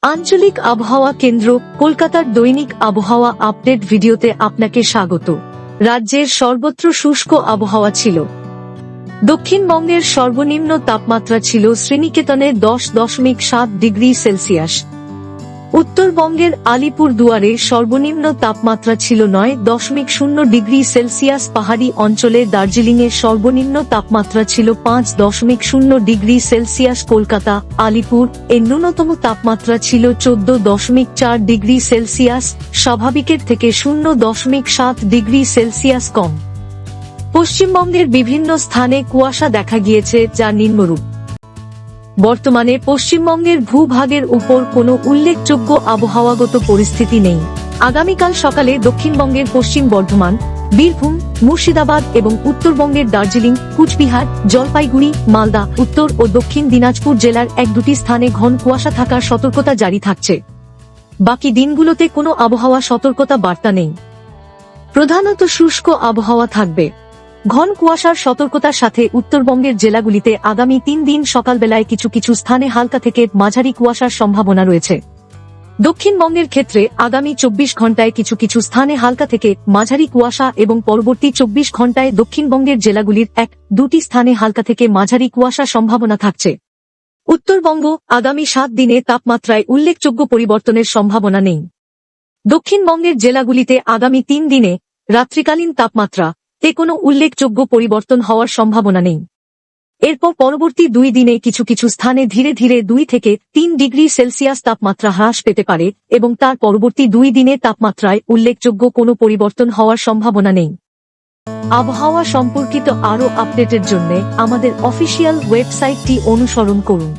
আঞ্চলিক আবহাওয়া কেন্দ্র কলকাতার দৈনিক আবহাওয়া আপডেট ভিডিওতে আপনাকে স্বাগত। রাজ্যের সর্বত্র শুষ্ক আবহাওয়া ছিল। দক্ষিণবঙ্গের সর্বনিম্ন তাপমাত্রা ছিল শ্রীনিকেতনে 10.7 ডিগ্রি সেলসিয়াস। উত্তরবঙ্গের আলিপুরদুয়ারে সর্বনিম্ন তাপমাত্রা ছিল 9.0 ডিগ্রি সেলসিয়াস। পাহাড়ি অঞ্চলে দার্জিলিংয়ে সর্বনিম্ন তাপমাত্রা ছিল 5.0 ডিগ্রি সেলসিয়াস। কলকাতা, আলিপুর এর ন্যূনতম তাপমাত্রা ছিল 14.4 ডিগ্রি সেলসিয়াস, স্বাভাবিকের থেকে 0.7 ডিগ্রি সেলসিয়াস কম। পশ্চিমবঙ্গের বিভিন্ন স্থানে কুয়াশা দেখা গিয়েছে, যা নিম্নরূপ। বর্তমানে পশ্চিমবঙ্গের ভূভাগের উপর কোনো উল্লেখযোগ্য আবহাওয়াগত পরিস্থিতি নেই। আগামীকাল সকালে দক্ষিণবঙ্গের পশ্চিম বর্ধমান, বীরভূম, মুর্শিদাবাদ এবং উত্তরবঙ্গের দার্জিলিং, কুচবিহার, জলপাইগুড়ি, মালদা, উত্তর ও দক্ষিণ দিনাজপুর জেলার 1-2টি স্থানে ঘন কুয়াশা থাকার সতর্কতা জারি থাকছে। বাকি দিনগুলোতে কোনো আবহাওয়া সতর্কতা বার্তা নেই। প্রধানত শুষ্ক আবহাওয়া থাকবে। ঘন কুয়াশার সতর্কতার সাথে উত্তরবঙ্গের জেলাগুলিতে আগামী 3 দিন সকালবেলায় কিছু কিছু স্থানে হালকা থেকে মাঝারি কুয়াশার সম্ভাবনা রয়েছে। দক্ষিণবঙ্গের ক্ষেত্রে আগামী 24 ঘন্টায় কিছু কিছু স্থানে হালকা থেকে মাঝারি কুয়াশা এবং পরবর্তী 24 ঘন্টায় দক্ষিণবঙ্গের জেলাগুলির 1-2টি স্থানে হালকা থেকে মাঝারি কুয়াশার সম্ভাবনা থাকছে। উত্তরবঙ্গ আগামী 7 দিনে তাপমাত্রায় উল্লেখযোগ্য পরিবর্তনের সম্ভাবনা নেই। দক্ষিণবঙ্গের জেলাগুলিতে আগামী 3 দিনে রাত্রিকালীন তাপমাত্রা তে কোনো উল্লেখযোগ্য পরিবর্তন হওয়ার সম্ভাবনা নেই। এরপর পরবর্তী 2 দিনে কিছু কিছু স্থানে ধীরে ধীরে 2 থেকে 3 ডিগ্রি সেলসিয়াস তাপমাত্রা হ্রাস পেতে পারে এবং তার পরবর্তী 2 দিনে তাপমাত্রায় উল্লেখযোগ্য কোনো পরিবর্তন হওয়ার সম্ভাবনা নেই। আবহাওয়া সম্পর্কিত আরও আপডেটের জন্য আমাদের অফিসিয়াল ওয়েবসাইটটি অনুসরণ করুন।